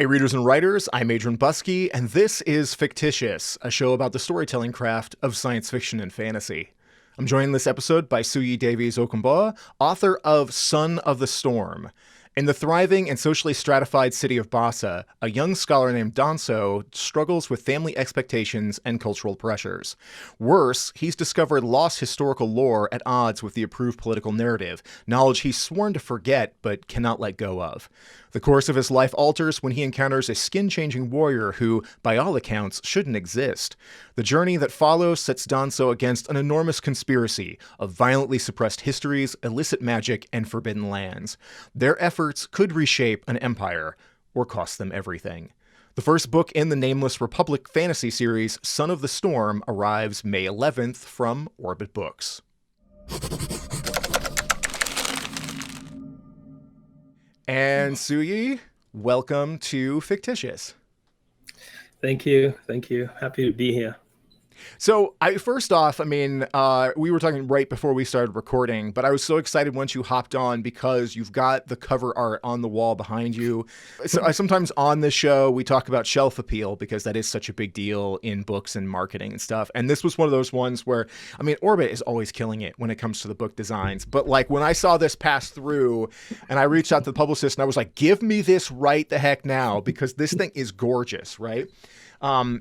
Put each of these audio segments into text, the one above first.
Hey, readers and writers, I'm Adrian Buskey, and this is Fictitious, a show about the storytelling craft of science fiction and fantasy. I'm joined in this episode by Suyi Davies Okungbowa, author of Son of the Storm. In the thriving and socially stratified city of Bassa, a young scholar named Danso struggles with family expectations and cultural pressures. Worse, he's discovered lost historical lore at odds with the approved political narrative, knowledge he's sworn to forget but cannot let go of. The course of his life alters when he encounters a skin-changing warrior who, by all accounts, shouldn't exist. The journey that follows sets Danso against an enormous conspiracy of violently suppressed histories, illicit magic, and forbidden lands. Their efforts could reshape an empire, or cost them everything. The first book in the Nameless Republic fantasy series, Son of the Storm, arrives May 11th from Orbit Books. And Suyi, welcome to Fictitious. Thank you. Happy to be here. So first off, we were talking right before we started recording, but I was so excited once you hopped on because you've got the cover art on the wall behind you. So sometimes on this show, we talk about shelf appeal because that is such a big deal in books and marketing and stuff. And this was one of those ones where, Orbit is always killing it when it comes to the book designs. But like when I saw this pass through and I reached out to the publicist and I was like, give me this right the heck now because this thing is gorgeous, right? And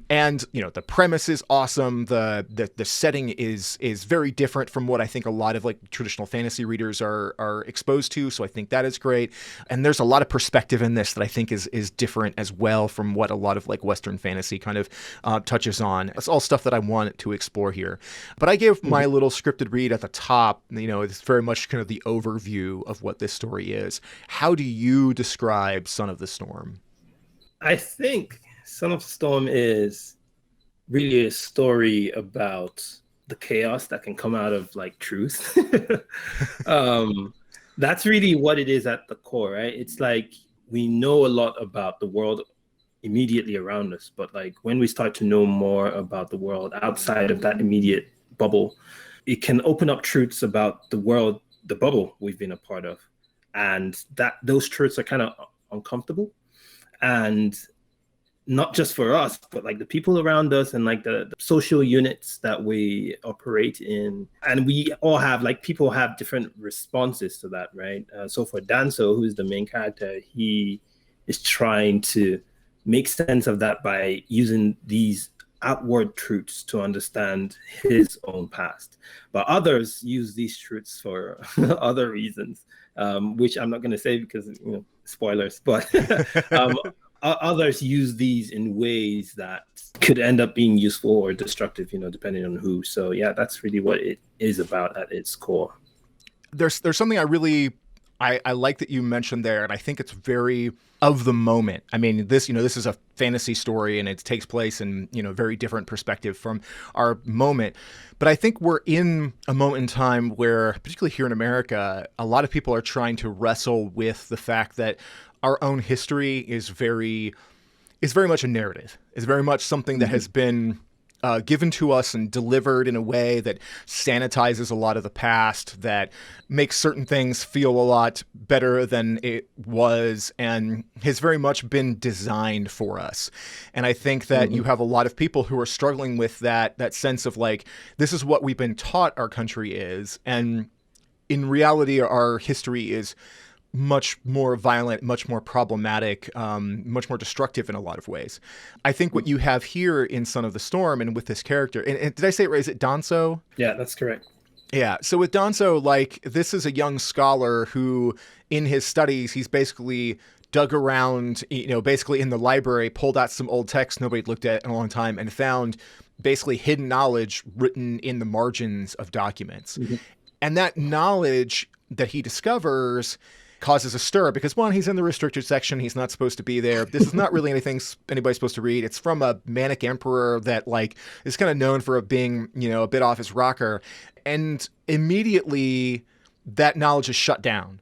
the premise is awesome. The setting is very different from what I think a lot of like traditional fantasy readers are exposed to. So I think that is great. And there's a lot of perspective in this that I think is different as well from what a lot of like Western fantasy kind of touches on. It's all stuff that I want to explore here. But I gave my little scripted read at the top. It's very much kind of the overview of what this story is. How do you describe Son of the Storm? I think Son of the Storm is really a story about the chaos that can come out of like truth. That's really what it is at the core, right? It's like we know a lot about the world immediately around us, but like when we start to know more about the world outside of that immediate bubble, it can open up truths about the world, the bubble we've been a part of. And that those truths are kind of uncomfortable. And not just for us, but like the people around us and like the social units that we operate in. And we all have, like, people have different responses to that, right? So for Danso, who's the main character, he is trying to make sense of that by using these outward truths to understand his own past. But others use these truths for other reasons, which I'm not going to say because, spoilers, but others use these in ways that could end up being useful or destructive, depending on who. So yeah, that's really what it is about at its core. There's something I like that you mentioned there, and I think it's very of the moment. This is a fantasy story and it takes place in, very different perspective from our moment. But I think we're in a moment in time where, particularly here in America, a lot of people are trying to wrestle with the fact that our own history is very much a narrative. It's very much something that has been given to us and delivered in a way that sanitizes a lot of the past, that makes certain things feel a lot better than it was, and has very much been designed for us. And I think that you have a lot of people who are struggling with that sense of like, this is what we've been taught our country is. And in reality, our history is much more violent, much more problematic, much more destructive in a lot of ways. I think what you have here in Son of the Storm and with this character, and did I say it right? Is it Danso? Yeah, that's correct. Yeah. So with Danso, like, this is a young scholar who in his studies, he's basically dug around, basically in the library, pulled out some old text nobody'd looked at in a long time and found basically hidden knowledge written in the margins of documents. Mm-hmm. And that knowledge that he discovers causes a stir because, one, he's in the restricted section. He's not supposed to be there. This is not really anything anybody's supposed to read. It's from a manic emperor that like is kind of known for being, a bit off his rocker. And immediately that knowledge is shut down.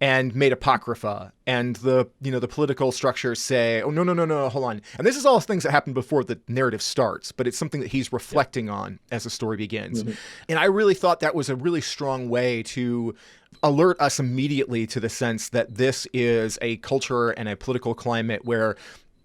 and made apocrypha, and the political structures say, oh, no, hold on. And this is all things that happen before the narrative starts, but it's something that he's reflecting on as the story begins. Mm-hmm. And I really thought that was a really strong way to alert us immediately to the sense that this is a culture and a political climate where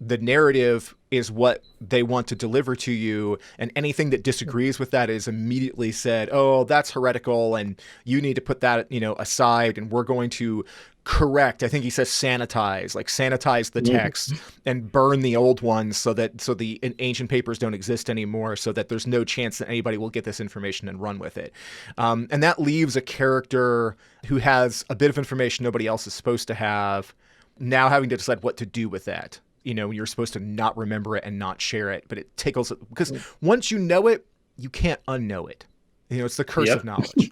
the narrative is what they want to deliver to you, and anything that disagrees with that is immediately said, oh, that's heretical, and you need to put that, aside, and we're going to correct. I think he says sanitize the text and burn the old ones so the ancient papers don't exist anymore, so that there's no chance that anybody will get this information and run with it. And that leaves a character who has a bit of information nobody else is supposed to have, now having to decide what to do with that. You're supposed to not remember it and not share it, but it tickles it, because once you know it, you can't unknow it. It's the curse of knowledge.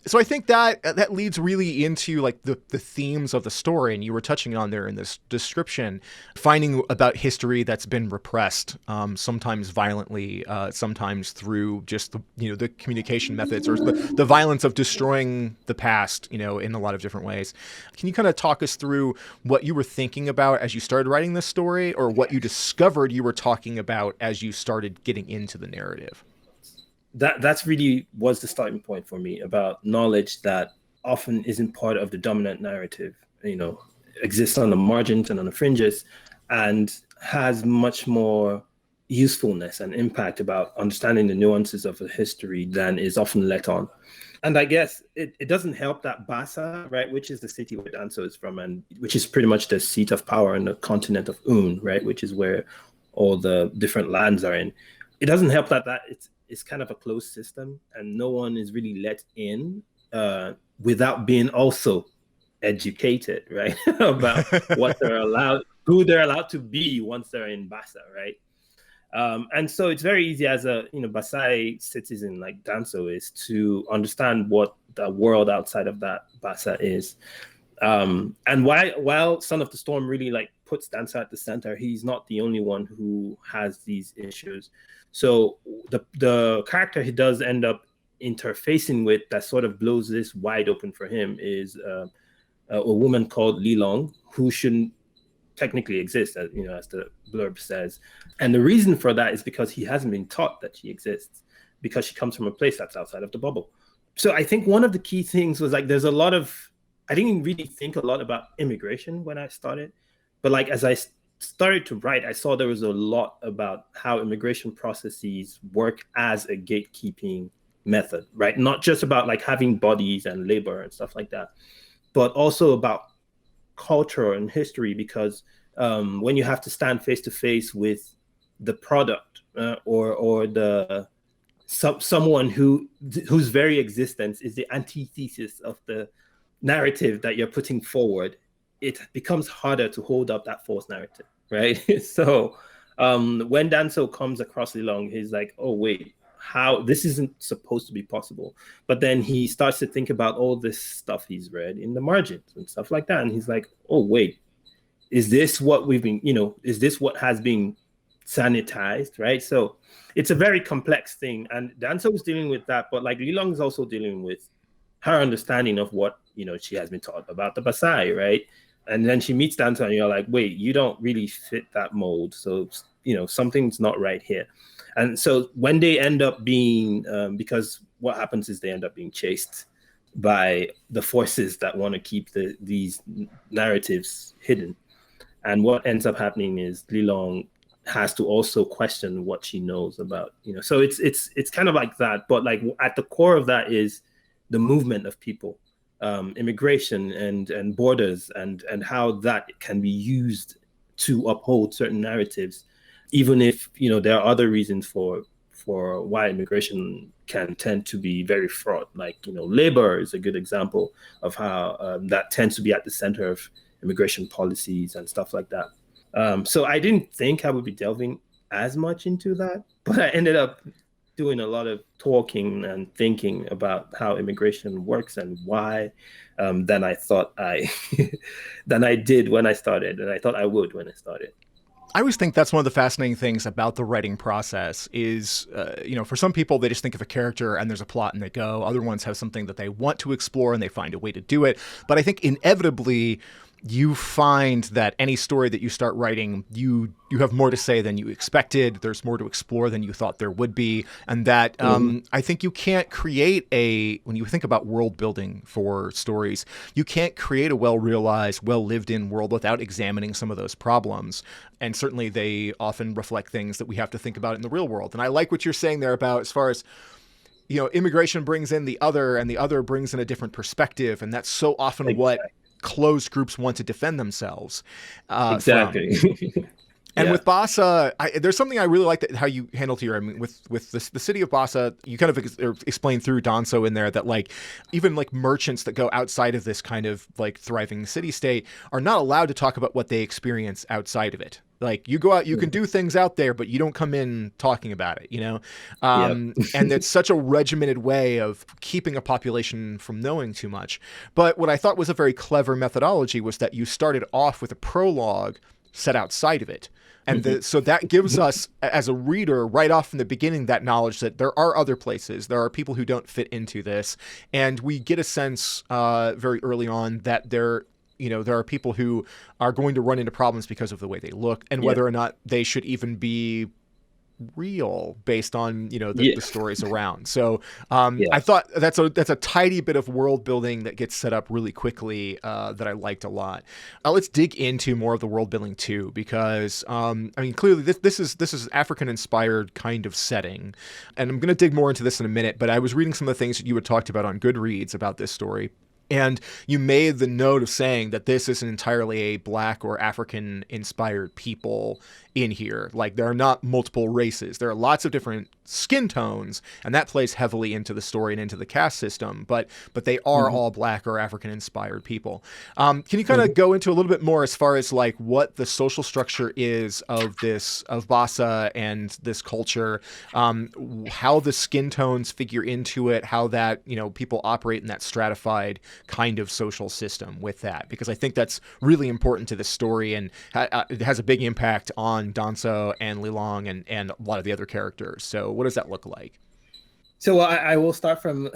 So I think that leads really into like the themes of the story, and you were touching on there in this description, finding about history that's been repressed, sometimes violently, sometimes through just the communication methods, or the violence of destroying the past, in a lot of different ways. Can you kind of talk us through what you were thinking about as you started writing this story, or what you discovered you were talking about as you started getting into the narrative? That's really was the starting point for me, about knowledge that often isn't part of the dominant narrative, exists on the margins and on the fringes, and has much more usefulness and impact about understanding the nuances of a history than is often let on. And I guess it doesn't help that Bassa, right, which is the city where Danso is from, and which is pretty much the seat of power in the continent of Un, right, which is where all the different lands are in. It doesn't help that it's kind of a closed system, and no one is really let in without being also educated, right, about what who they're allowed to be once they're in Bassa, right? And so it's very easy as a Basai citizen like Danso is to understand what the world outside of that Bassa is. And while Son of the Storm really puts Danso at the center, he's not the only one who has these issues. So the character he does end up interfacing with that sort of blows this wide open for him is a woman called Li Long, who shouldn't technically exist, as the blurb says. And the reason for that is because he hasn't been taught that she exists, because she comes from a place that's outside of the bubble. So I think one of the key things was there's a lot of, I didn't really think a lot about immigration when I started, but as I started to write, I saw there was a lot about how immigration processes work as a gatekeeping method, right? Not just about having bodies and labor and stuff like that, but also about culture and history, because when you have to stand face to face with the product or the someone whose very existence is the antithesis of the narrative that you're putting forward, it becomes harder to hold up that false narrative, right? So when Danso comes across Lilong, he's like, oh, wait, how this isn't supposed to be possible. But then he starts to think about all this stuff he's read in the margins and stuff like that. And he's like, oh, wait, is this what we've been, is this what has been sanitized, right? So it's a very complex thing. And Danso is dealing with that, but Lilong is also dealing with her understanding of what, she has been taught about the Basai, right? And then she meets Danso and you're like, wait, you don't really fit that mold. So, something's not right here. And so when they end up being, because what happens is they end up being chased by the forces that want to keep these narratives hidden. And what ends up happening is Lilong has to also question what she knows about, so it's kind of like that. But at the core of that is the movement of people, immigration and borders and how that can be used to uphold certain narratives, even if there are other reasons for why immigration can tend to be very fraught. Labor is a good example of how that tends to be at the center of immigration policies and stuff like that. So I didn't think I would be delving as much into that, but I ended up doing a lot of talking and thinking about how immigration works and why than I thought than I did when I started, and I thought I would when I started. I always think that's one of the fascinating things about the writing process is, for some people, they just think of a character and there's a plot and they go. Other ones have something that they want to explore and they find a way to do it. But I think inevitably you find that any story that you start writing, you have more to say than you expected. There's more to explore than you thought there would be. And that I think you can't create when you think about world building for stories, you can't create a well-realized, well-lived-in world without examining some of those problems. And certainly they often reflect things that we have to think about in the real world. And I like what you're saying there about as far as, immigration brings in the other and the other brings in a different perspective. And that's so often what closed groups want to defend themselves exactly. from. And with Bassa, there's something I really like that how you handled here. I mean, with the city of Bassa, you kind of explained through Danso in there that even merchants that go outside of this kind of thriving city state are not allowed to talk about what they experience outside of it. You go out, you can do things out there, but you don't come in talking about it, And it's such a regimented way of keeping a population from knowing too much. But what I thought was a very clever methodology was that you started off with a prologue set outside of it. And so that gives us, as a reader, right off from the beginning, that knowledge that there are other places, there are people who don't fit into this. And we get a sense very early on that there are people who are going to run into problems because of the way they look and whether or not they should even be real based on, the stories around. So I thought that's a tidy bit of world building that gets set up really quickly that I liked a lot. Let's dig into more of the world building too, because clearly this is African inspired kind of setting, and I'm going to dig more into this in a minute, but I was reading some of the things that you had talked about on Goodreads about this story. And you made the note of saying that this isn't entirely a Black or African inspired people in here. There are not multiple races. There are lots of different skin tones, and that plays heavily into the story and into the caste system. But they are all Black or African inspired people. Can you kind of go into a little bit more as far as what the social structure is of Bassa and this culture, how the skin tones figure into it, how that people operate in that stratified kind of social system with that, because I think that's really important to the story, and it has a big impact on Danso and Lilong and a lot of the other characters. So what does that look like? So I will start from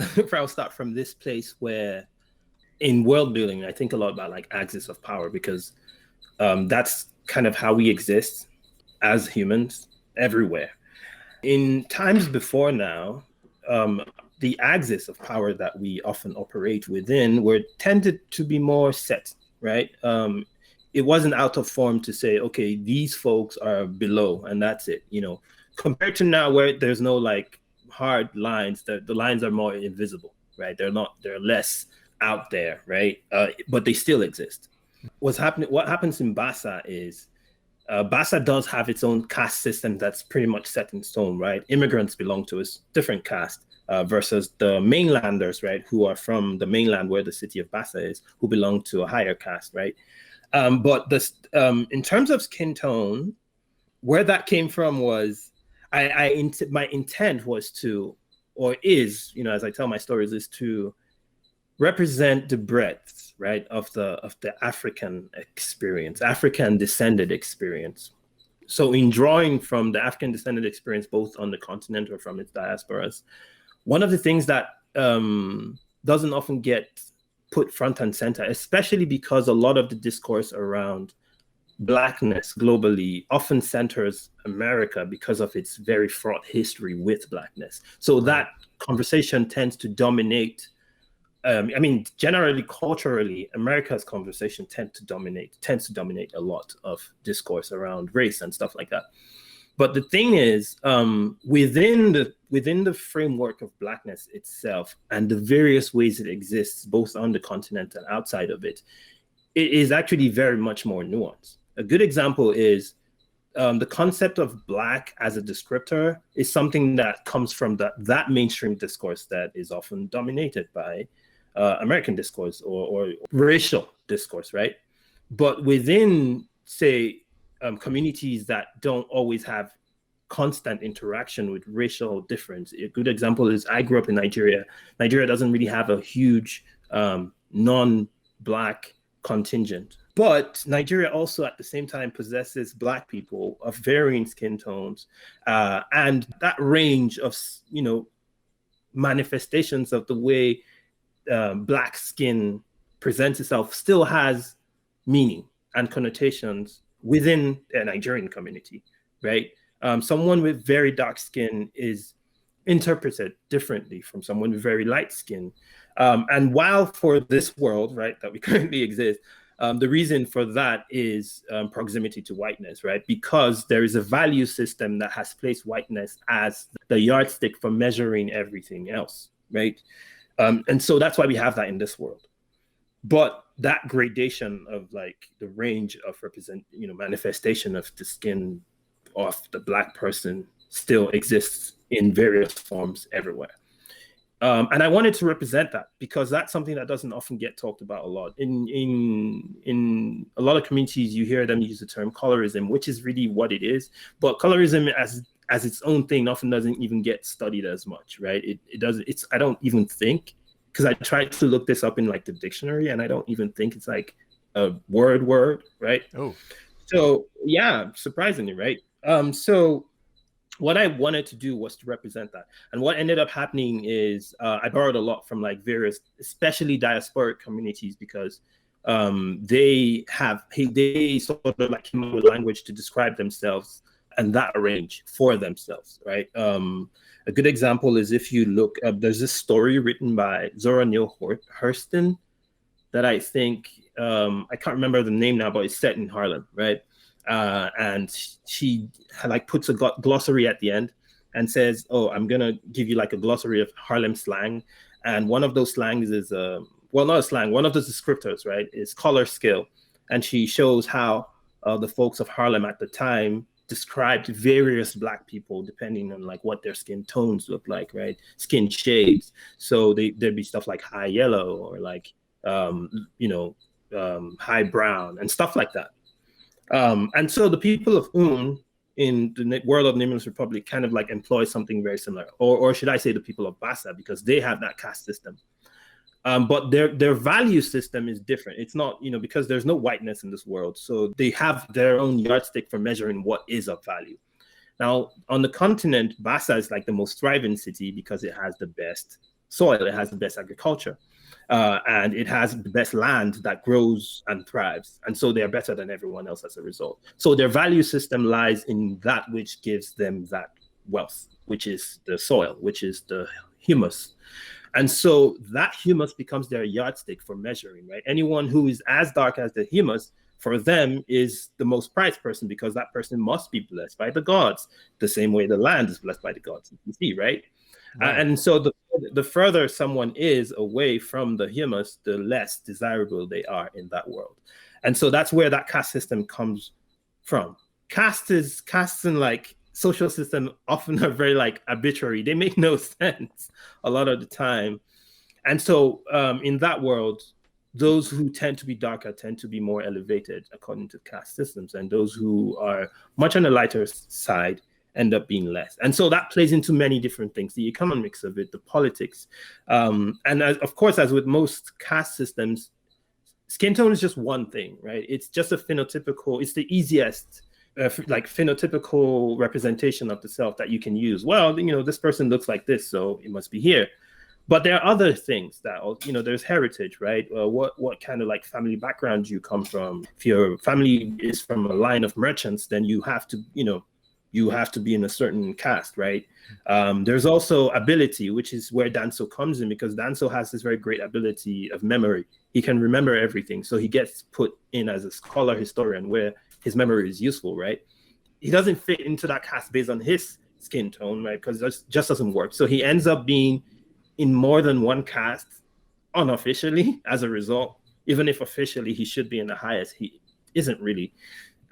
this place where in world building, I think a lot about axis of power, because that's kind of how we exist as humans everywhere. In times before now, the axis of power that we often operate within were tended to be more set, right? It wasn't out of form to say, okay, these folks are below and that's it, compared to now where there's no hard lines, the lines are more invisible, right? They're less out there, right? But they still exist. What happens in Bassa is Bassa does have its own caste system that's pretty much set in stone, right? Immigrants belong to a different caste versus the mainlanders, right, who are from the mainland where the city of Bassa is, who belong to a higher caste, right? But in terms of skin tone, where that came from was my intent was to, or is, as I tell my stories, is to represent the breadth, right, of the African experience, African descended experience. So in drawing from the African descended experience, both on the continent or from its diasporas, one of the things that doesn't often get put front and center, especially because a lot of the discourse around Blackness globally often centers America because of its very fraught history with Blackness. So that conversation tends to dominate. Generally, culturally, America's conversation tends to dominate a lot of discourse around race and stuff like that. But the thing is, within the framework of Blackness itself and the various ways it exists, both on the continent and outside of it, it is actually very much more nuanced. A good example is the concept of Black as a descriptor is something that comes from that mainstream discourse that is often dominated by American discourse or racial discourse, right? But within, say, communities that don't always have constant interaction with racial difference. A good example is I grew up in Nigeria. Nigeria doesn't really have a huge non-Black contingent But Nigeria also at the same time possesses Black people of varying skin tones, and that range of, manifestations of the way Black skin presents itself still has meaning and connotations within a Nigerian community, right? Someone with very dark skin is interpreted differently from someone with very light skin. And while for this world, right, that we currently exist, the reason for that is proximity to whiteness, right? Because there is a value system that has placed whiteness as the yardstick for measuring everything else, right? And so that's why we have that in this world. But that gradation of like the range of manifestation of the skin of the Black person still exists in various forms everywhere. And I wanted to represent that because that's something that doesn't often get talked about a lot. In a lot of communities, you hear them use the term colorism, which is really what it is. But colorism as its own thing often doesn't even get studied as much, right? It doesn't. I don't even think, because I tried to look this up in like the dictionary, and I don't even think it's like a word, right? Oh, so yeah, surprisingly, right? So what I wanted to do was to represent that. And what ended up happening is I borrowed a lot from like various, especially diasporic communities, because they sort of like came up with language to describe themselves and that range for themselves, right? A good example is if you look up, there's this story written by Zora Neale Hurston that I think, I can't remember the name now, but it's set in Harlem, right? And she like puts a glossary at the end and says, oh, I'm gonna give you like a glossary of Harlem slang, and one of those slangs is not a slang, one of the descriptors, right, is color skill. And she shows how the folks of Harlem at the time described various Black people depending on like what their skin tones look like, right? Skin shades. So there'd be stuff like high yellow or like high brown and stuff like that. And so the people of Un in the world of Nameless Republic kind of like employ something very similar, or should I say the people of Bassa, because they have that caste system. But their value system is different. It's not, because there's no whiteness in this world. So they have their own yardstick for measuring what is of value. Now, on the continent, Bassa is like the most thriving city because it has the best soil, it has the best agriculture. And it has the best land that grows and thrives. And so they're better than everyone else as a result. So their value system lies in that which gives them that wealth, which is the soil, which is the humus. And so that humus becomes their yardstick for measuring, right? Anyone who is as dark as the humus, for them, is the most prized person because that person must be blessed by the gods, the same way the land is blessed by the gods, you see, right? Right. And so the further someone is away from the humus, the less desirable they are in that world. And so that's where that caste system comes from. Castes and like social system often are very like arbitrary. They make no sense a lot of the time. And so in that world, those who tend to be darker tend to be more elevated according to caste systems, and those who are much on the lighter side end up being less. And so that plays into many different things, the economics of it, the politics. And of course, as with most caste systems, skin tone is just one thing, right? It's just a phenotypical, it's the easiest phenotypical representation of the self that you can use. Well, this person looks like this, so it must be here. But there are other things that, there's heritage, right? What kind of like family background you come from. If your family is from a line of merchants, then you have to, you have to be in a certain caste, right? There's also ability, which is where Danso comes in, because Danso has this very great ability of memory. He can remember everything. So he gets put in as a scholar historian where his memory is useful, right? He doesn't fit into that caste based on his skin tone, right? Because it just doesn't work. So he ends up being in more than one caste unofficially as a result, even if officially he should be in the highest, he isn't really.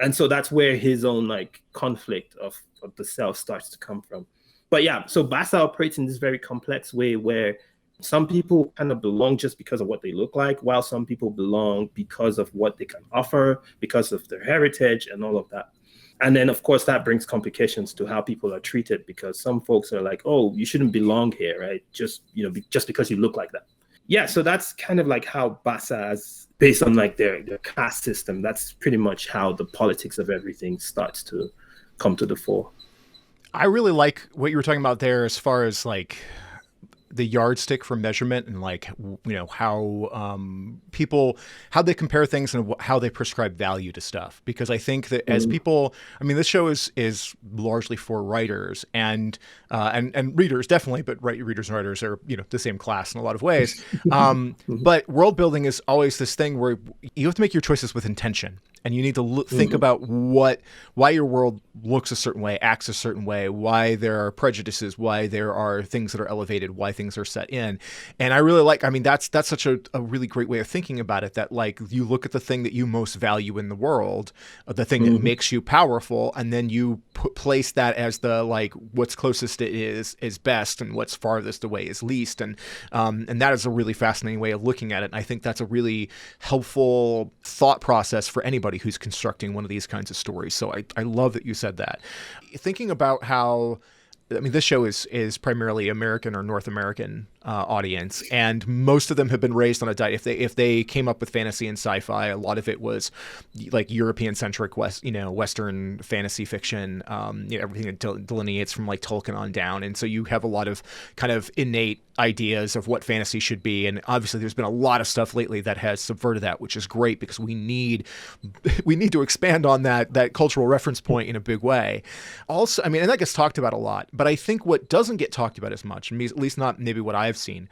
And so that's where his own like conflict of the self starts to come from. But yeah, so Bassa operates in this very complex way where some people kind of belong just because of what they look like, while some people belong because of what they can offer, because of their heritage and all of that. And then, of course, that brings complications to how people are treated, because some folks are like, oh, you shouldn't belong here, right? Just because you look like that. Yeah, so that's kind of like how Bassa based on like their caste system. That's pretty much how the politics of everything starts to come to the fore. I really like what you were talking about there as far as like the yardstick for measurement and like how people how they compare things and how they prescribe value to stuff, because I think that as people, I mean, this show is largely for writers and readers definitely, but readers and writers are the same class in a lot of ways. But world building is always this thing where you have to make your choices with intention. And you need to think about why your world looks a certain way, acts a certain way, why there are prejudices, why there are things that are elevated, why things are set in. And I really like, I mean, that's such a really great way of thinking about it, that like you look at the thing that you most value in the world, the thing that makes you powerful, and then you place that as the like what's closest it is best and what's farthest away is least. And that is a really fascinating way of looking at it. And I think that's a really helpful thought process for anybody who's constructing one of these kinds of stories. So I love that you said that. Thinking about how, I mean, this show is primarily American or North American audience, and most of them have been raised on a diet. If they came up with fantasy and sci-fi, a lot of it was like European centric Western fantasy fiction. Everything that delineates from like Tolkien on down, and so you have a lot of kind of innate ideas of what fantasy should be. And obviously, there's been a lot of stuff lately that has subverted that, which is great because we need to expand on that cultural reference point in a big way. Also, I mean, and that gets talked about a lot, but I think what doesn't get talked about as much, at least not maybe what I've seen,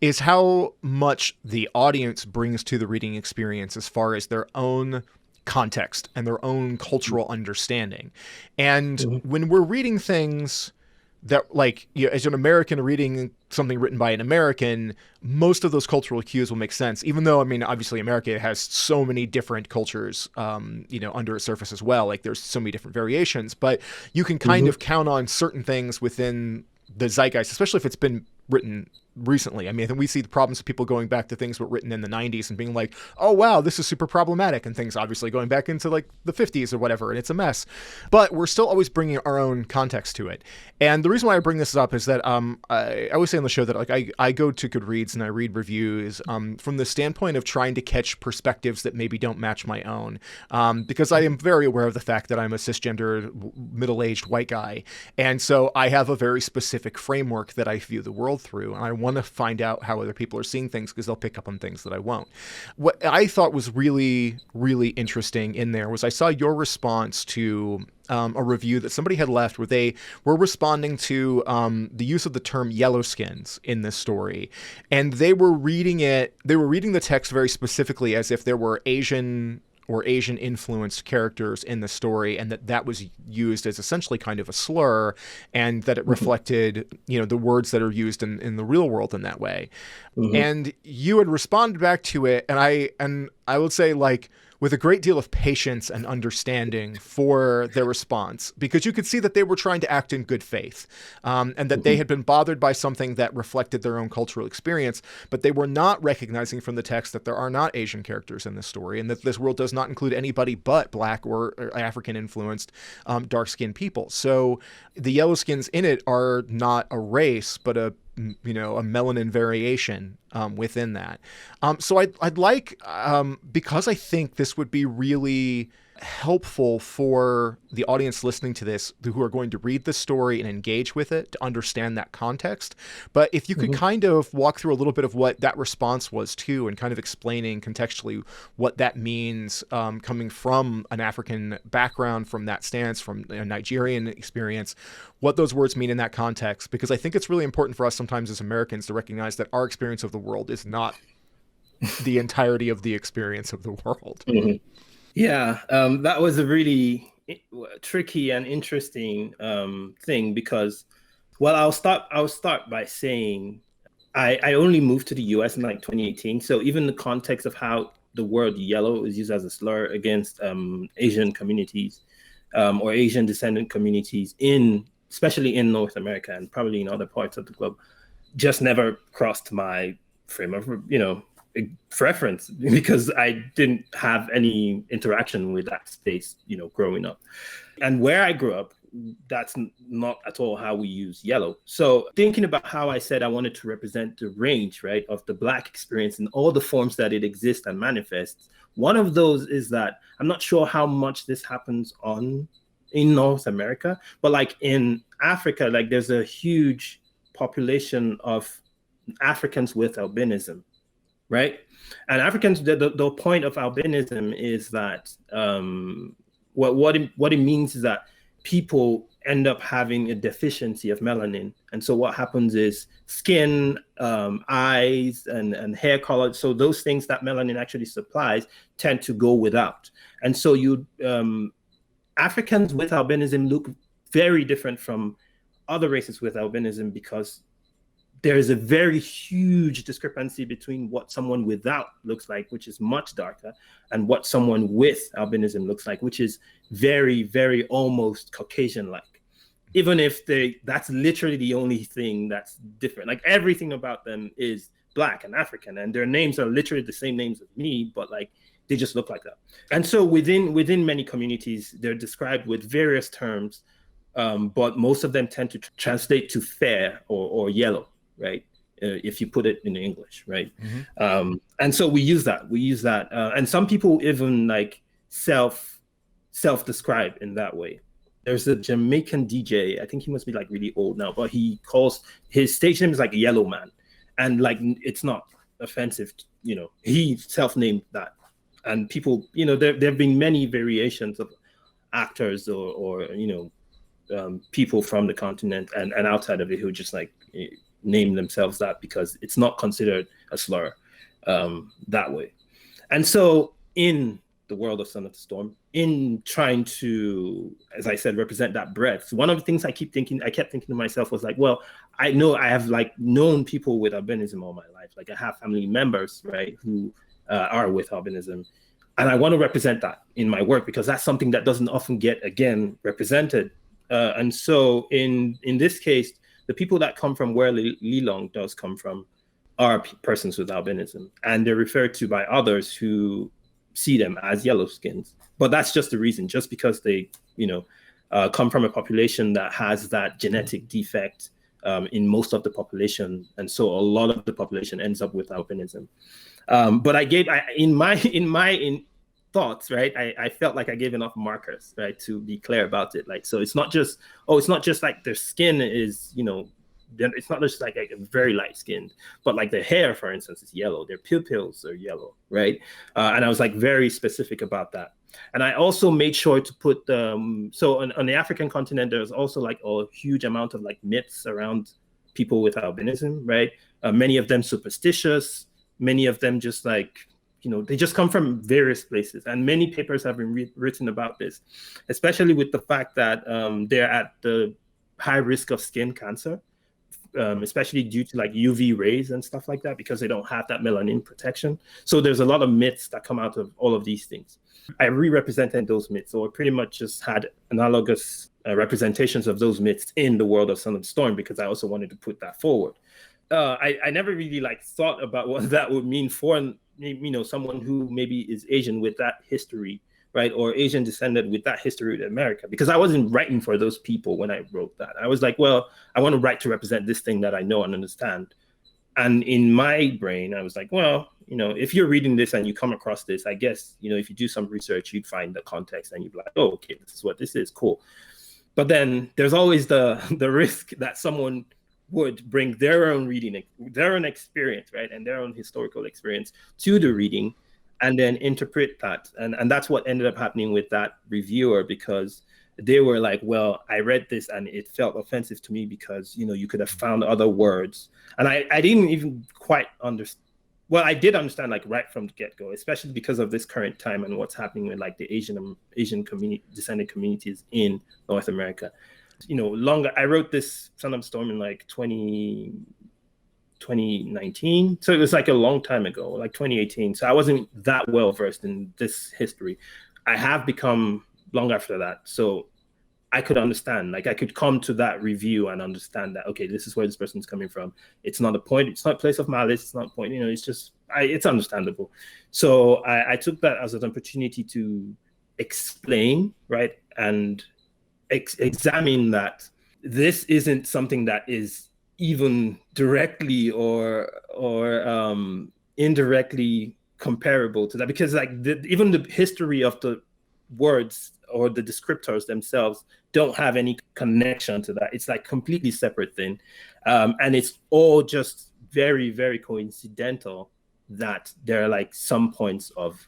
is how much the audience brings to the reading experience as far as their own context and their own cultural understanding. And when we're reading things that, like, as an American reading something written by an American, most of those cultural cues will make sense, even though, I mean, obviously America has so many different cultures, under its surface as well. Like there's so many different variations, but you can kind of count on certain things within the zeitgeist, especially if it's been written recently. I mean, I think we see the problems of people going back to things that were written in the 90s and being like, oh, wow, this is super problematic, and things obviously going back into like the 50s or whatever, and it's a mess. But we're still always bringing our own context to it. And the reason why I bring this up is that I always say on the show that like I go to Goodreads and I read reviews from the standpoint of trying to catch perspectives that maybe don't match my own, because I am very aware of the fact that I'm a cisgender, middle-aged white guy. And so I have a very specific framework that I view the world through, and I want to find out how other people are seeing things because they'll pick up on things that I won't. What I thought was really, really interesting in there was I saw your response to a review that somebody had left where they were responding to the use of the term yellowskins in this story. And they were reading the text very specifically as if there were Asian or Asian influenced characters in the story, and that was used as essentially kind of a slur, and that it reflected, the words that are used in the real world in that way. And you had responded back to it, and I would say, like, with a great deal of patience and understanding for their response, because you could see that they were trying to act in good faith, and that they had been bothered by something that reflected their own cultural experience, but they were not recognizing from the text that there are not Asian characters in this story, and that this world does not include anybody but Black or African-influenced dark-skinned people. So the yellowskins in it are not a race, but a melanin variation within that. So I'd like, because I think this would be really helpful for the audience listening to this who are going to read the story and engage with it to understand that context. But if you could kind of walk through a little bit of what that response was too, and kind of explaining contextually what that means, coming from an African background, from that stance, from a Nigerian experience, what those words mean in that context, because I think it's really important for us sometimes as Americans to recognize that our experience of the world is not the entirety of the experience of the world. Yeah, that was a really tricky and interesting thing because, well, I'll start by saying I only moved to the US in like 2018. So even the context of how the word yellow is used as a slur against Asian communities or Asian descendant communities especially in North America and probably in other parts of the globe, just never crossed my frame of, reference, because I didn't have any interaction with that space, growing up. And where I grew up that's not at all how we use yellow. So thinking about how I said I wanted to represent the range, right, of the Black experience in all the forms that it exists and manifests, one of those is that I'm not sure how much this happens in North America, but like in Africa, like there's a huge population of Africans with albinism, right? And Africans, the point of albinism is that what it means is that people end up having a deficiency of melanin. And so what happens is skin, eyes, and hair color, so those things that melanin actually supplies tend to go without. And so Africans with albinism look very different from other races with albinism because there is a very huge discrepancy between what someone without looks like, which is much darker, and what someone with albinism looks like, which is very, very almost Caucasian-like. Even if that's literally the only thing that's different. Like everything about them is Black and African, and their names are literally the same names as me, but like they just look like that. And so within many communities, they're described with various terms, but most of them tend to translate to fair or yellow, right? If you put it in English, right? Mm-hmm. And so we use that. And some people even like self-describe in that way. There's a Jamaican DJ, I think he must be like really old now, but he calls his stage name is like Yellow Man. And like, it's not offensive, he self-named that. And people, there have been many variations of actors or people from the continent and outside of it who just like name themselves that because it's not considered a slur that way. And so in the world of Son of the Storm, in trying to, as I said, represent that breadth, one of the things I kept thinking to myself was like, well, I know I have like known people with albinism all my life. Like I have family members, right, who are with albinism. And I want to represent that in my work because that's something that doesn't often get, again, represented. And so in this case, the people that come from where Lilong does come from are persons with albinism. And they're referred to by others who see them as yellow skins. But that's just the reason, just because they, come from a population that has that genetic defect in most of the population. And so a lot of the population ends up with albinism. But in my thoughts, right, I felt like I gave enough markers, right, to be clear about it. Like, so it's not just like their skin is, it's not just like a very light skinned, but like the hair, for instance, is yellow. Their pupils are yellow, right? And I was like very specific about that. And I also made sure to put so on the African continent, there's also like a huge amount of like myths around people with albinism, right? Many of them superstitious, many of them just like, they just come from various places. And many papers have been written about this, especially with the fact that they're at the high risk of skin cancer, especially due to like UV rays and stuff like that, because they don't have that melanin protection. So there's a lot of myths that come out of all of these things. I re-represented those myths, or pretty much just had analogous representations of those myths in the world of Son of the Storm, because I also wanted to put that forward. I never really like thought about what that would mean for someone who maybe is Asian with that history, right, or Asian descendant with that history in America, because I wasn't writing for those people when I wrote that. I was like, well, I want to write to represent this thing that I know and understand. And in my brain, I was like, well, if you're reading this and you come across this, I guess, if you do some research, you'd find the context and you'd be like, oh, okay, this is what this is, cool. But then there's always the risk that someone would bring their own reading, their own experience, right, and their own historical experience to the reading, and then interpret that. And that's what ended up happening with that reviewer, because they were like, well, I read this and it felt offensive to me because, you could have found other words. And I didn't even quite understand. Well, I did understand like right from the get-go, especially because of this current time and what's happening with like the Asian community, descendant communities in North America. I wrote this Son of the Storm in like 2019. So it was like a long time ago, like 2018. So I wasn't that well versed in this history. I have become long after that. So I could understand, like I could come to that review and understand that, okay, this is where this person's coming from. It's not a point. It's not a place of malice. It's not a point, it's just, it's understandable. So I took that as an opportunity to explain, right? And examine that this isn't something that is even directly or indirectly comparable to that, because like even the history of the words or the descriptors themselves don't have any connection to that. It's like completely separate thing, and it's all just very, very coincidental that there are like some points of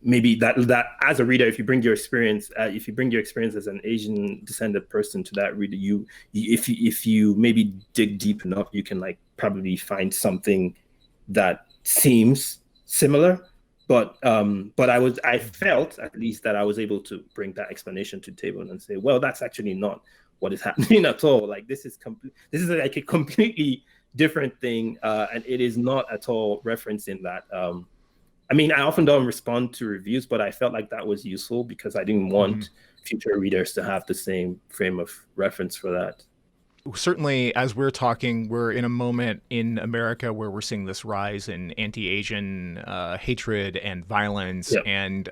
maybe that as a reader, if you bring your experience as an Asian descended person to that reader, if you maybe dig deep enough, you can like probably find something that seems similar. But I felt at least that I was able to bring that explanation to the table and say, well, that's actually not what is happening at all. Like this is like a completely different thing, and it is not at all referencing that. I mean, I often don't respond to reviews, but I felt like that was useful because I didn't want future readers to have the same frame of reference for that. Certainly, as we're talking, we're in a moment in America where we're seeing this rise in anti-Asian hatred and violence, and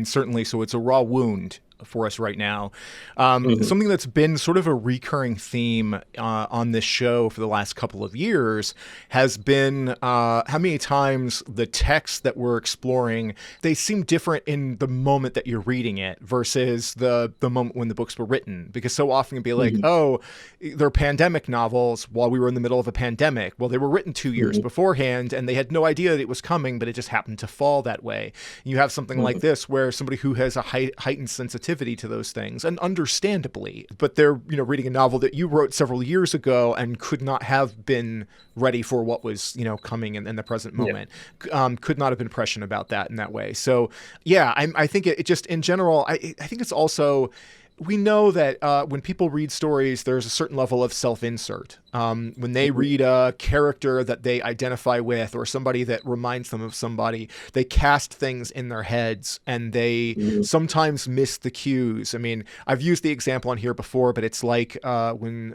certainly, so it's a raw wound for us right now. Something that's been sort of a recurring theme on this show for the last couple of years has been how many times the texts that we're exploring, they seem different in the moment that you're reading it versus the moment when the books were written. Because so often it'd be like, oh, they're pandemic novels while we were in the middle of a pandemic. Well, they were written 2 years beforehand and they had no idea that it was coming, but it just happened to fall that way. You have something like this where somebody who has a heightened sensitivity to those things, and understandably, but they're reading a novel that you wrote several years ago and could not have been ready for what was coming in the present moment. Could not have been prescient about that in that way. So yeah, I think it just in general, I think it's also, we know that when people read stories, there's a certain level of self-insert. When they read a character that they identify with or somebody that reminds them of somebody, they cast things in their heads and they sometimes miss the cues. I mean, I've used the example on here before, but it's like when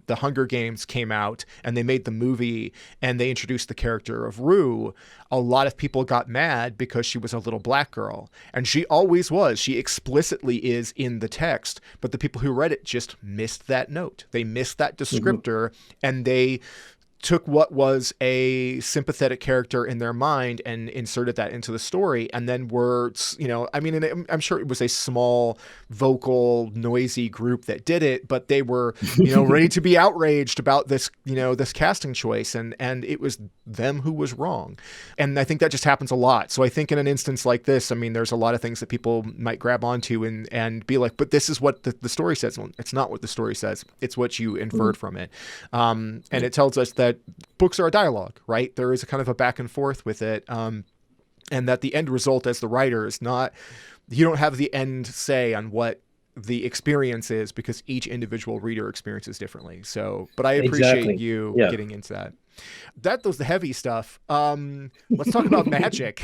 the Hunger Games came out and they made the movie and they introduced the character of Rue. A lot of people got mad because she was a little black girl, and she always was. She explicitly is in the text, but the people who read it just missed that note. They missed that descriptor, and they took what was a sympathetic character in their mind and inserted that into the story. And then I'm sure it was a small, vocal, noisy group that did it, but they were, ready to be outraged about this, this casting choice. And it was them who was wrong. And I think that just happens a lot. So I think in an instance like this, I mean, there's a lot of things that people might grab onto and be like, but this is what the story says. Well, it's not what the story says. It's what you inferred from it. And it tells us that books are a dialogue, right? There is a kind of a back and forth with it. And that the end result as the writer is not, you don't have the end say on what the experience is because each individual reader experiences differently. So, but I appreciate you getting into that. That was the heavy stuff. Let's talk about magic.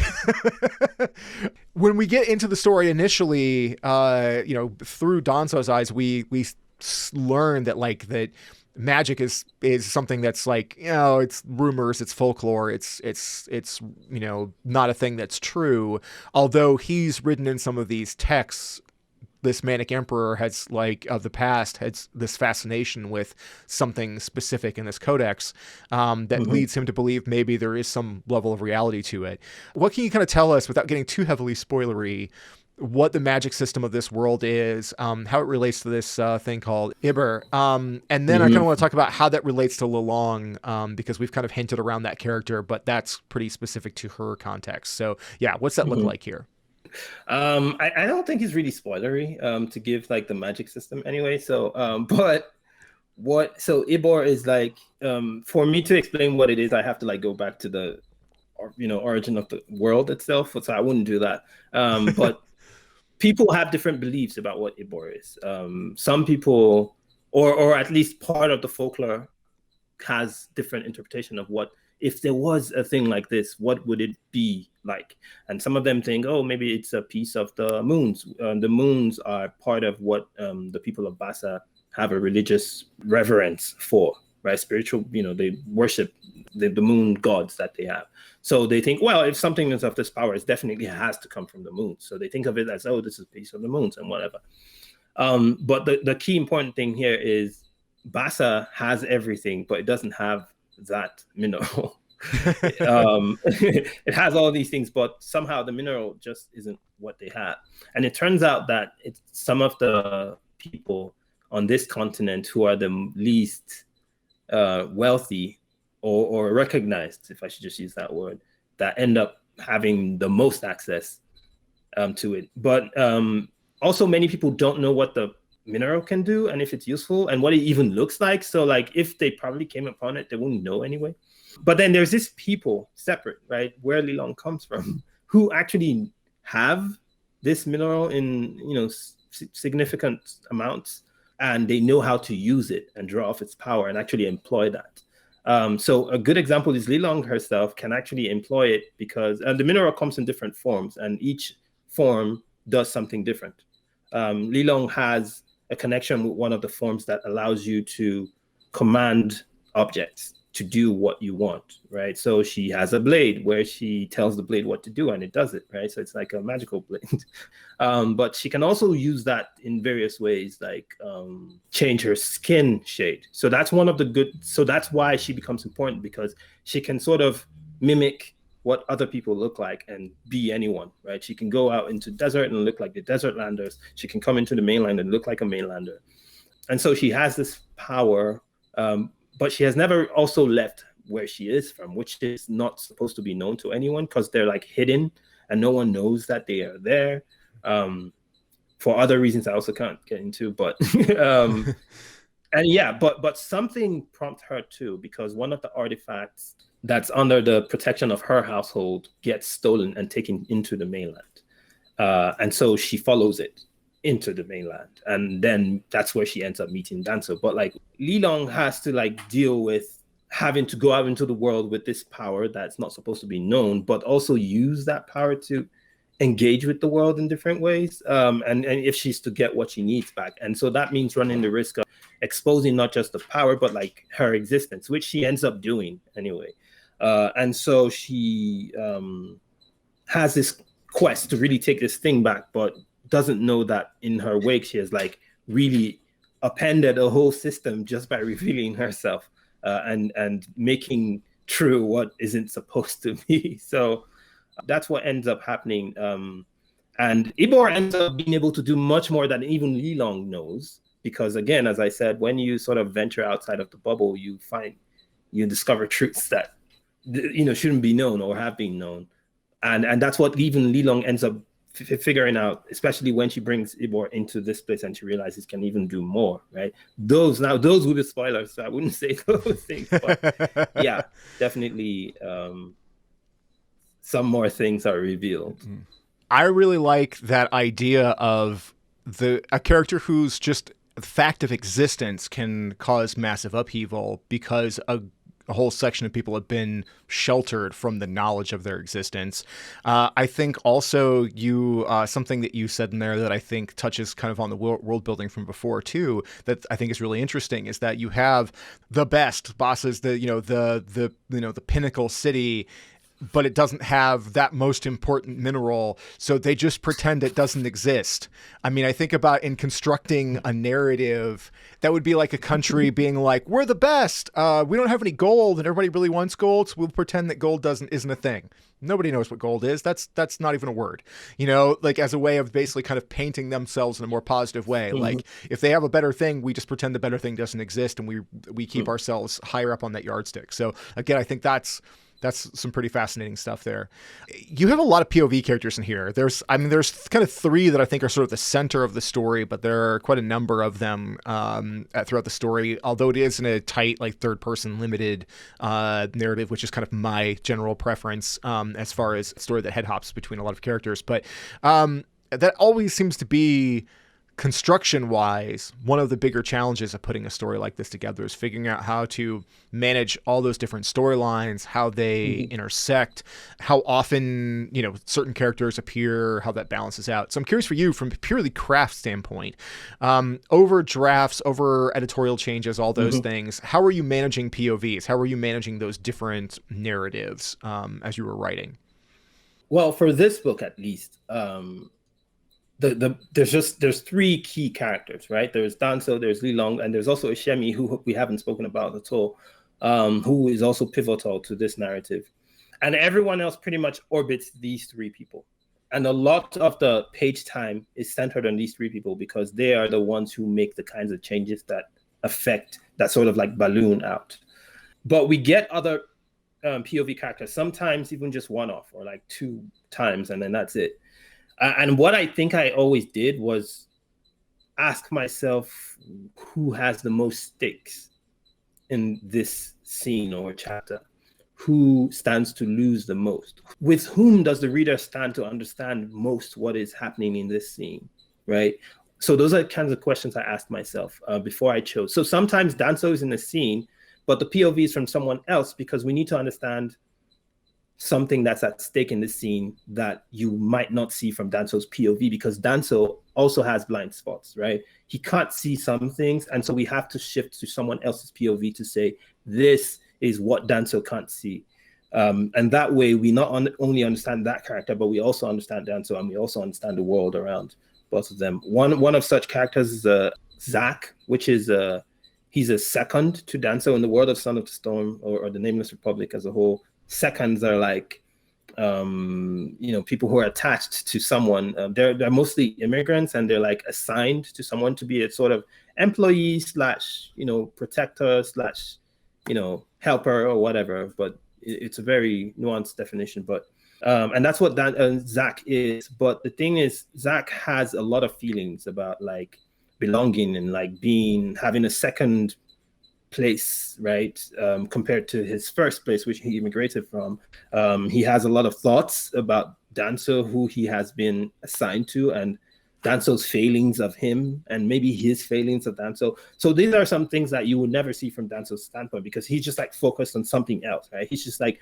When we get into the story initially, through Donzo's eyes, we learn that magic is something that's like, it's rumors, it's folklore, it's not a thing that's true. Although he's written in some of these texts, this Manic Emperor has of the past has this fascination with something specific in this codex that leads him to believe maybe there is some level of reality to it. What can you kind of tell us, without getting too heavily spoilery, what the magic system of this world is, how it relates to this thing called Iber. And then I kind of want to talk about how that relates to Lelong, because we've kind of hinted around that character, but that's pretty specific to her context. So yeah, what's that look like here? I don't think it's really spoilery to give the magic system anyway. So Ibor is for me to explain what it is, I have to go back to the origin of the world itself. So I wouldn't do that. But people have different beliefs about what Ibor is. Some people, or at least part of the folklore, has different interpretation of what, if there was a thing like this, what would it be like? And some of them think, oh, maybe it's a piece of the moons. The moons are part of what the people of Bassa have a religious reverence for, right? Spiritual, they worship the moon gods that they have. So they think, well, if something is of this power, it definitely has to come from the moon. So they think of it as, oh, this is a piece of the moons and whatever. But the key important thing here is Bassa has everything, but it doesn't have that mineral. It has all these things, but somehow the mineral just isn't what they have. And it turns out that it's some of the people on this continent who are the least wealthy or recognized, if I should just use that word, that end up having the most access to it. But also many people don't know what the mineral can do and if it's useful and what it even looks like. So like if they probably came upon it, they wouldn't know anyway. But then there's this people separate, right, where Lilong comes from, who actually have this mineral in, you know, significant amounts, and they know how to use it and draw off its power and actually employ that. So a good example is Lilong herself can actually employ it because the mineral comes in different forms, and each form does something different. Lilong has a connection with one of the forms that allows you to command objects to do what you want, right? So she has a blade where she tells the blade what to do and it does it, right? So it's like a magical blade. But she can also use that in various ways, like change her skin shade. So that's one of the good, so that's why she becomes important, because she can sort of mimic what other people look like and be anyone, right? She can go out into desert and look like the desert landers. She can come into the mainland and look like a mainlander. And so she has this power, but she has never also left where she is from, which is not supposed to be known to anyone because they're like hidden and no one knows that they are there. For other reasons I also can't get into, but and yeah, but something prompted her too, because one of the artifacts that's under the protection of her household gets stolen and taken into the mainland. And so she follows it into the mainland, and then that's where she ends up meeting Dancer. But like Lilong has to like deal with having to go out into the world with this power that's not supposed to be known, but also use that power to engage with the world in different ways, and if she's to get what she needs back. And so that means running the risk of exposing not just the power but like her existence, which she ends up doing anyway. And so she has this quest to really take this thing back, but doesn't know that in her wake she has like really appended a whole system just by revealing herself and making true what isn't supposed to be. So that's what ends up happening. And Ibor ends up being able to do much more than even Lilong knows, because again, as I said, when you sort of venture outside of the bubble, you discover truths that shouldn't be known or have been known. And that's what even Lilong ends up figuring out, especially when she brings Ibor into this place and she realizes can even do more, right? Those will be spoilers, so I wouldn't say those things, but yeah, definitely some more things are revealed. I really like that idea of a character who's just the fact of existence can cause massive upheaval because a whole section of people have been sheltered from the knowledge of their existence. I think also something that you said in there that I think touches kind of on the world building from before too, that I think is really interesting, is that you have the best bosses, the pinnacle city, but it doesn't have that most important mineral, so they just pretend it doesn't exist. I mean, I think about in constructing a narrative, that would be like a country being like, we're the best, we don't have any gold, and everybody really wants gold, so we'll pretend that gold isn't a thing. Nobody knows what gold is. That's not even a word, like as a way of basically kind of painting themselves in a more positive way. Mm-hmm. Like if they have a better thing, we just pretend the better thing doesn't exist, and we keep ourselves higher up on that yardstick. So again, I think that's some pretty fascinating stuff there. You have a lot of POV characters in here. There's kind of three that I think are sort of the center of the story, but there are quite a number of them throughout the story, although it is in a tight, like third-person limited narrative, which is kind of my general preference as far as a story that head hops between a lot of characters. But that always seems to be, construction-wise, one of the bigger challenges of putting a story like this together is figuring out how to manage all those different storylines, how they intersect, how often, certain characters appear, how that balances out. So I'm curious for you, from a purely craft standpoint, over drafts, over editorial changes, all those things, how are you managing POVs? How are you managing those different narratives as you were writing? Well, for this book, at least, there's three key characters, right? There's Danso, there's Lilong, and there's also Ishemi, who we haven't spoken about at all, who is also pivotal to this narrative. And everyone else pretty much orbits these three people. And a lot of the page time is centered on these three people because they are the ones who make the kinds of changes that affect, that sort of like balloon out. But we get other POV characters, sometimes even just one off or like 2 times, and then that's it. And what I think I always did was ask myself who has the most stakes in this scene or chapter, who stands to lose the most, with whom does the reader stand to understand most what is happening in this scene, right? So those are the kinds of questions I asked myself before I chose. So sometimes Danso is in the scene, but the POV is from someone else because we need to understand something that's at stake in the scene that you might not see from Danso's POV, because Danso also has blind spots, right? He can't see some things, and so we have to shift to someone else's POV to say, this is what Danso can't see. And that way we not only understand that character, but we also understand Danso, and we also understand the world around both of them. One of such characters is Zach, which is he's a second to Danso in the world of Son of the Storm or the Nameless Republic as a whole. Seconds are like, people who are attached to someone. They're mostly immigrants, and they're like assigned to someone to be a sort of employee slash, protector slash, helper or whatever. But it's a very nuanced definition. But and that's what Zach is. But the thing is, Zach has a lot of feelings about like belonging and like having a second place, right? Compared to his first place, which he immigrated from. He has a lot of thoughts about Danso, who he has been assigned to, and Danso's failings of him, and maybe his failings of Danso. So these are some things that you would never see from Danso's standpoint, because he's just like focused on something else, right? He's just like,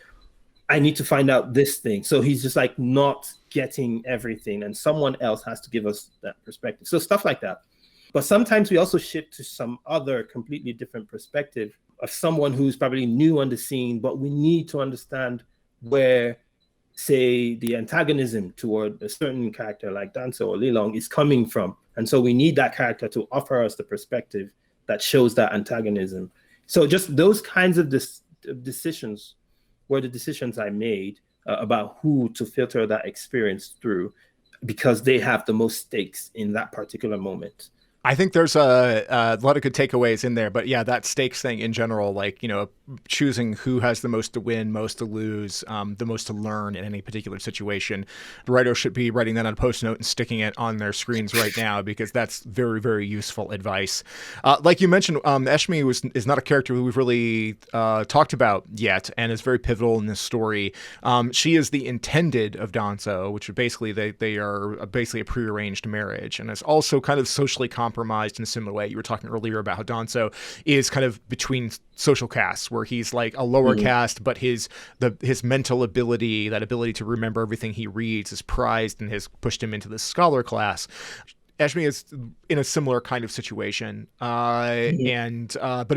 I need to find out this thing. So he's just like not getting everything, and someone else has to give us that perspective. So stuff like that. But sometimes we also shift to some other completely different perspective of someone who's probably new on the scene, but we need to understand where, say, the antagonism toward a certain character like Danso or Lilong is coming from. And so we need that character to offer us the perspective that shows that antagonism. So just those kinds of decisions were the decisions I made about who to filter that experience through, because they have the most stakes in that particular moment. I think there's a lot of good takeaways in there, but yeah, that stakes thing in general, like, choosing who has the most to win, most to lose, the most to learn in any particular situation. The writer should be writing that on a post note and sticking it on their screens right now, because that's very, very useful advice. Like you mentioned, Eshmi is not a character who we've really talked about yet, and is very pivotal in this story. She is the intended of Danso, which are basically they are basically a prearranged marriage, and is also kind of socially compromised in a similar way. You were talking earlier about how Danso is kind of between social castes, where he's like a lower caste, but his mental ability, that ability to remember everything he reads, is prized and has pushed him into the scholar class. Eshmi is in a similar kind of situation, but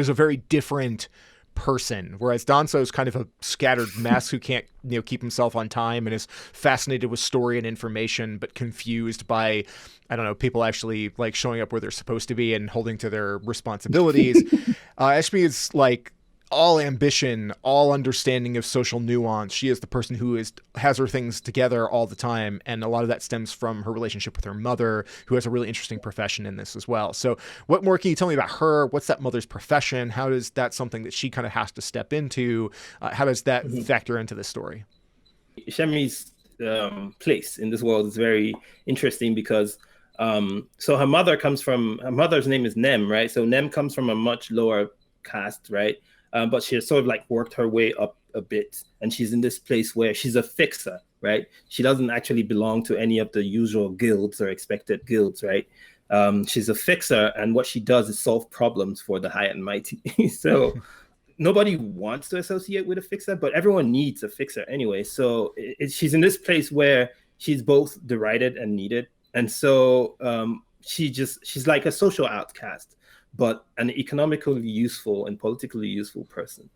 is a very different person, whereas Danso is kind of a scattered mess who can't keep himself on time, and is fascinated with story and information, but confused by, I don't know, people actually like showing up where they're supposed to be and holding to their responsibilities. Eshmi is like all ambition, all understanding of social nuance. She is the person who has her things together all the time, and a lot of that stems from her relationship with her mother, who has a really interesting profession in this as well. So what more can you tell me about her? What's that mother's profession? How is that something that she kind of has to step into? How does that factor into this story? Shemi's place in this world is very interesting because so her mother's name is Nem, right? So Nem comes from a much lower caste, right? But she has sort of like worked her way up a bit, and she's in this place where she's a fixer, right? She doesn't actually belong to any of the usual guilds or expected guilds, right? She's a fixer, and what she does is solve problems for the high and mighty. So nobody wants to associate with a fixer, but everyone needs a fixer anyway. So she's in this place where she's both derided and needed. And so she's like a social outcast, but an economically useful and politically useful person.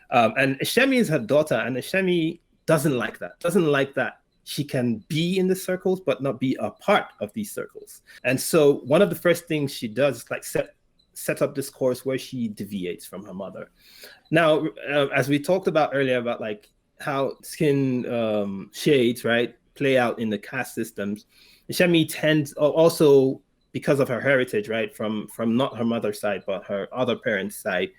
And Eshemi is her daughter, and Eshemi doesn't like that she can be in the circles but not be a part of these circles. And so one of the first things she does is like set up this course where she deviates from her mother. Now, as we talked about earlier about like how skin shades, right, play out in the caste systems, Shemi tends also, because of her heritage, right, from not her mother's side but her other parents' side,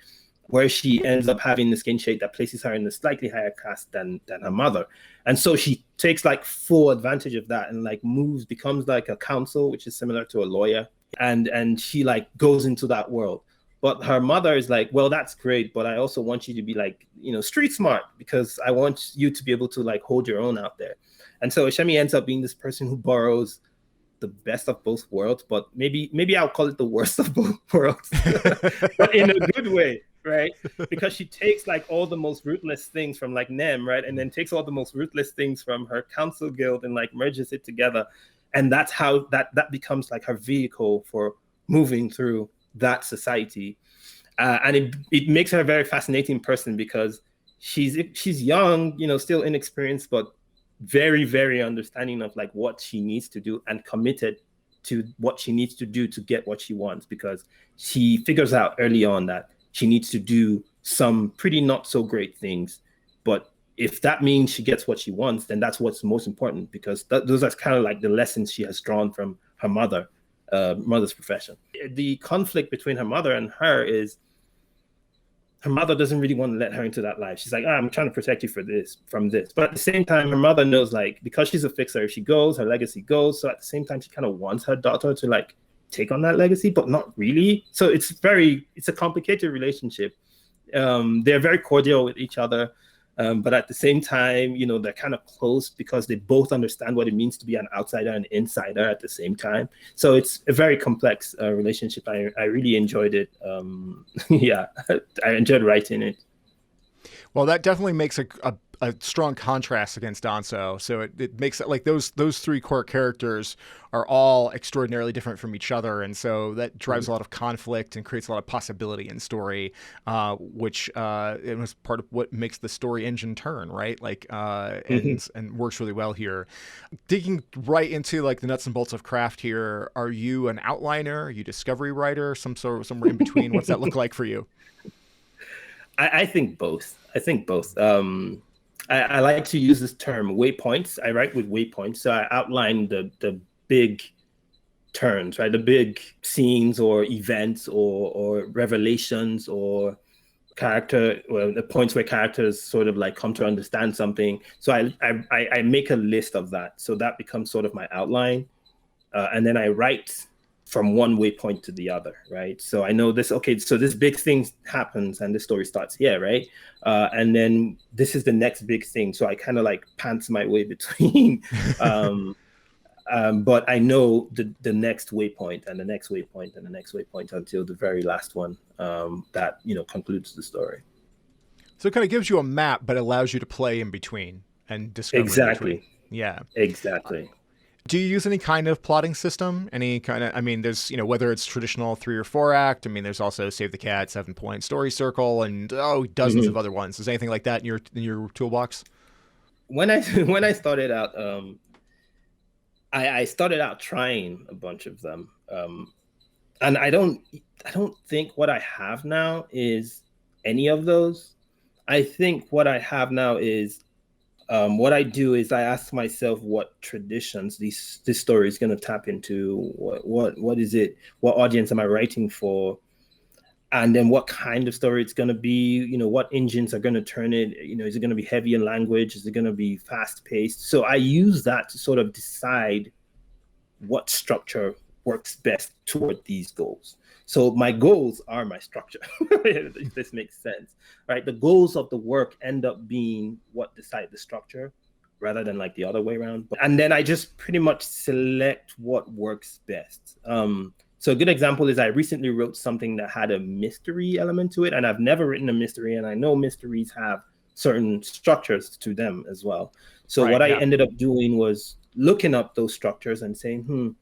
where she ends up having the skin shade that places her in a slightly higher caste than her mother. And so she takes like full advantage of that and like becomes like a counsel, which is similar to a lawyer. And she like goes into that world. But her mother is like, well, that's great, but I also want you to be like, street smart, because I want you to be able to like hold your own out there. And so Shemi ends up being this person who borrows the best of both worlds, but maybe I'll call it the worst of both worlds, but in a good way. Right, because she takes like all the most ruthless things from like Nem, right, and then takes all the most ruthless things from her council guild and like merges it together, and that's how that becomes like her vehicle for moving through that society, and it makes her a very fascinating person because she's young, still inexperienced, but very, very understanding of like what she needs to do and committed to what she needs to do to get what she wants, because she figures out early on that she needs to do some pretty not so great things. But if that means she gets what she wants, then that's what's most important, because those are kind of like the lessons she has drawn from her mother's profession. The conflict between her mother and her is her mother doesn't really want to let her into that life. She's like, I'm trying to protect you from this. But at the same time, her mother knows, like, because she's a fixer, if she goes, her legacy goes. So at the same time, she kind of wants her daughter to like take on that legacy, but not really. So it's a complicated relationship. They're very cordial with each other, but at the same time, they're kind of close because they both understand what it means to be an outsider and insider at the same time. So it's a very complex relationship. I really enjoyed it. Yeah, I enjoyed writing it. Well, that definitely makes a strong contrast against Danso. So it makes it like those three core characters are all extraordinarily different from each other. And so that drives a lot of conflict and creates a lot of possibility in story, which it was part of what makes the story engine turn, right? Like, and works really well here. Digging right into like the nuts and bolts of craft here, are you an outliner? Are you a discovery writer? Somewhere in between? What's that look like for you? I think both. I like to use this term waypoints. I write with waypoints. So I outline the big turns, right? The big scenes or events or revelations or the points where characters sort of like come to understand something. So I make a list of that. So that becomes sort of my outline. And then I write from one waypoint to the other, right? So I know this, okay, so this big thing happens and the story starts here, right? And then this is the next big thing. So I kind of like pants my way between, but I know the next waypoint and the next waypoint and the next waypoint until the very last one that, concludes the story. So it kind of gives you a map, but allows you to play in between and discover. Exactly. In between. Yeah. Exactly. Do you use any kind of plotting system? There's, whether it's traditional 3 or 4 act, there's also Save the Cat, 7-point story circle, and dozens of other ones. Is anything like that in your toolbox? When I started out, I started out trying a bunch of them. And I don't think what I have now is any of those. I think what I have now is what I do is I ask myself what traditions this story is going to tap into. What is it? What audience am I writing for? And then what kind of story it's going to be? What engines are going to turn it? Is it going to be heavy in language? Is it going to be fast paced? So I use that to sort of decide what structure works best toward these goals. So my goals are my structure, if this makes sense, right? The goals of the work end up being what decide the structure rather than like the other way around. And then I just pretty much select what works best. So a good example is I recently wrote something that had a mystery element to it, and I've never written a mystery, and I know mysteries have certain structures to them as well. So I ended up doing was looking up those structures and saying,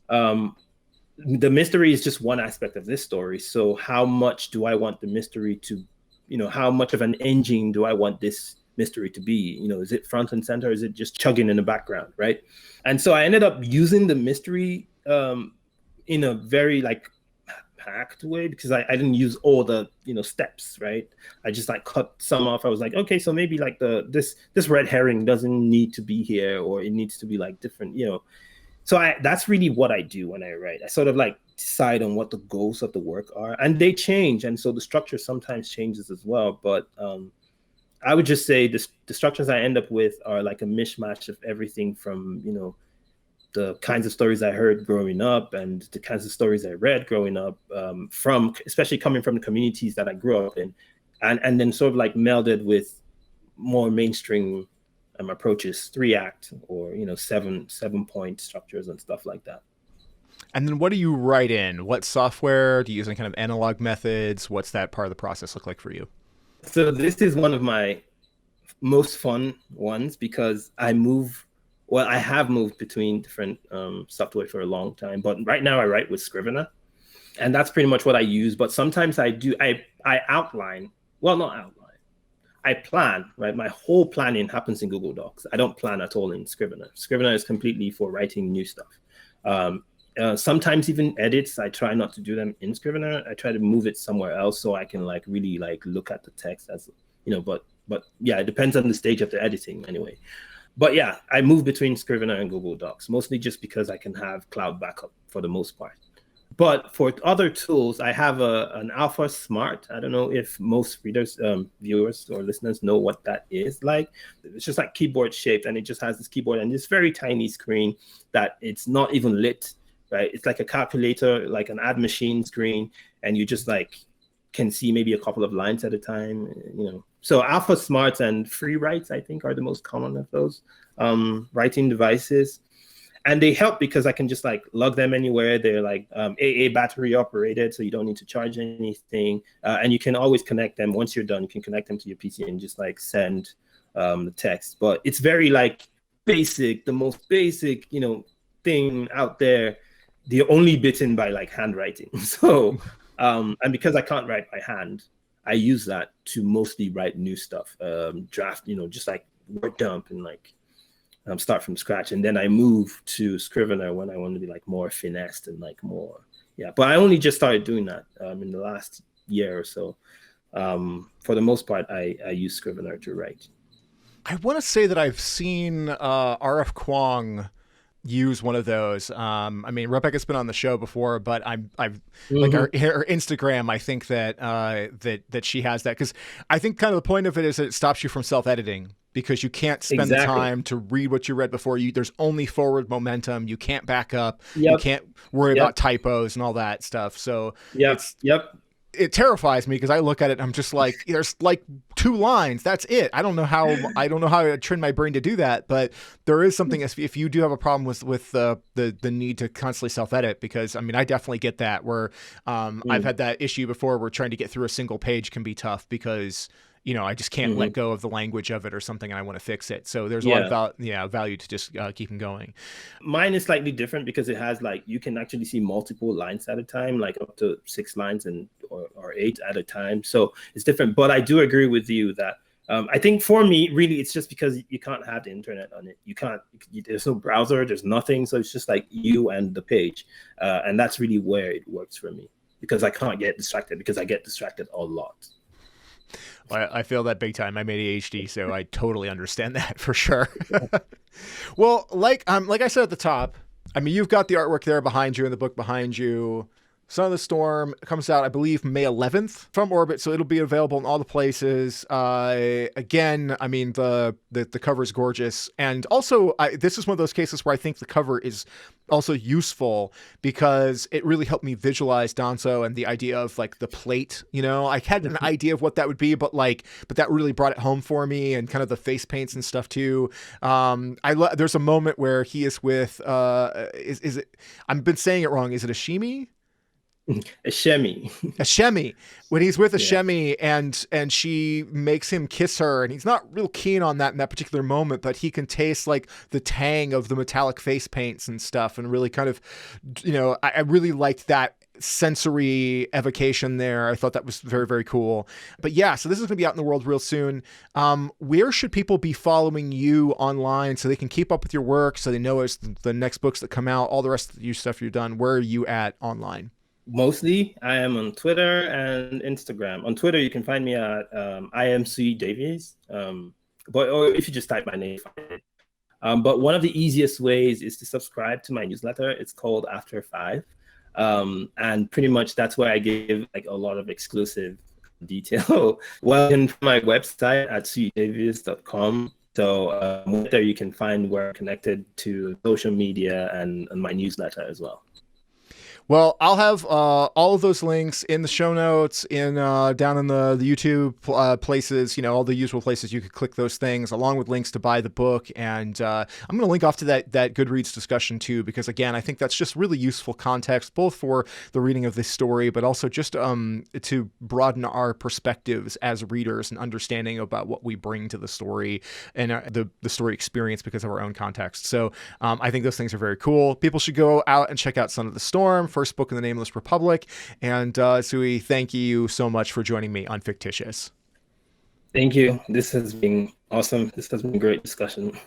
the mystery is just one aspect of this story. So how much do I want the mystery to, how much of an engine do I want this mystery to be? You know, is it front and center? Is it just chugging in the background, right? And so I ended up using the mystery in a very like hacked way, because I didn't use all the, you know, steps, right? I just like cut some off. I was like, okay, so maybe like this red herring doesn't need to be here, or it needs to be like different, you know. So that's really what I do when I write. I sort of like decide on what the goals of the work are, and they change, and so the structure sometimes changes as well. But I would just say the structures I end up with are like a mishmash of everything from, you know, the kinds of stories I heard growing up and the kinds of stories I read growing up, from especially coming from the communities that I grew up in, and then sort of like melded with more mainstream approaches, 3-act or, you know, seven point structures and stuff like that. And then what do you write in? What software? Do you use any kind of analog methods? What's that part of the process look like for you? So this is one of my most fun ones, because I have moved between different software for a long time, but right now I write with Scrivener, and that's pretty much what I use. But sometimes I outline, well, not outline, I plan, right? My whole planning happens in Google Docs. I don't plan at all in Scrivener. Scrivener is completely for writing new stuff. Sometimes even edits, I try not to do them in Scrivener. I try to move it somewhere else so I can like really like look at the text as, you know, but yeah, it depends on the stage of the editing anyway. But yeah, I move between Scrivener and Google Docs, mostly just because I can have cloud backup for the most part. But for other tools, I have an Alpha Smart. I don't know if most readers, viewers, or listeners know what that is like. It's just like keyboard shaped, and it just has this keyboard and this very tiny screen that it's not even lit, right? It's like a calculator, like an ad machine screen, and you just like can see maybe a couple of lines at a time, you know. So Alpha Smarts and Free Writes, I think, are the most common of those writing devices. And they help because I can just like lug them anywhere. They're like AA battery operated, so you don't need to charge anything. And you can always connect them. Once you're done, you can connect them to your PC and just like send the text. But it's very like basic, the most basic, you know, thing out there. The only bitten by like handwriting. So, and because I can't write by hand, I use that to mostly write new stuff, draft, you know, just like word dump and like start from scratch. And then I move to Scrivener when I want to be like more finessed and like more, yeah. But I only just started doing that in the last year or so. For the most part, I use Scrivener to write. I want to say that I've seen RF Kwong use one of those. I mean, Rebecca's been on the show before, but I've like her Instagram. I think that that she has that, because I think kind of the point of it is that it stops you from self-editing, because you can't spend the time to read what you read before. There's only forward momentum. You can't back up. You can't worry about typos and all that stuff. So it terrifies me, because I look at it and I'm just like, there's like 2 lines. That's it. I don't know how I train my brain to do that, but there is something, if you do have a problem with the need to constantly self-edit, because I mean, I definitely get that, where I've had that issue before, where trying to get through a single page can be tough, because you know, I just can't let go of the language of it or something, and I want to fix it. So there's a lot of value to just keeping going. Mine is slightly different, because it has like, you can actually see multiple lines at a time, like up to 6 lines or 8 at a time. So it's different. But I do agree with you that I think for me, really, it's just because you can't have the internet on it. There's no browser, there's nothing. So it's just like you and the page. And that's really where it works for me, because I can't get distracted, because I get distracted a lot. Well, I feel that big time. I'm ADHD, so I totally understand that for sure. Well, like I said at the top, I mean, you've got the artwork there behind you and the book behind you. Son of the Storm comes out, I believe, May 11th from Orbit, so it'll be available in all the places. Again, I mean, the cover is gorgeous, and also this is one of those cases where I think the cover is also useful, because it really helped me visualize Danzo and the idea of like the plate. You know, I had an idea of what that would be, but that really brought it home for me, and kind of the face paints and stuff too. There's a moment where he is with is it? I've been saying it wrong. Is it Ashimi? A shemi. Ashemi, when he's with Yeah. Ashemi and she makes him kiss her, and he's not real keen on that in that particular moment, but he can taste like the tang of the metallic face paints and stuff, and really kind of, I really liked that sensory evocation there. I thought that was very, very cool. But yeah, so this is going to be out in the world real soon. Where should people be following you online so they can keep up with your work, so they know as the next books that come out, all the rest of the stuff you've done? Where are you at online? Mostly, I am on Twitter and Instagram. On Twitter, you can find me at I am Suyi Davies. But or if you just type my name, find it. But one of the easiest ways is to subscribe to my newsletter. It's called After Five, and pretty much that's where I give like a lot of exclusive detail. Well, in my website at suyidavies.com. So there you can find where I'm connected to social media and my newsletter as well. Well, I'll have all of those links in the show notes, in down in the YouTube places, all the usual places you could click those things, along with links to buy the book. And I'm going to link off to that Goodreads discussion too, because again, I think that's just really useful context, both for the reading of this story, but also just to broaden our perspectives as readers and understanding about what we bring to the story and the story experience because of our own context. So I think those things are very cool. People should go out and check out Son of the Storm, first book in the Nameless Republic. And Suyi, thank you so much for joining me on Fictitious. Thank you. This has been awesome. This has been a great discussion.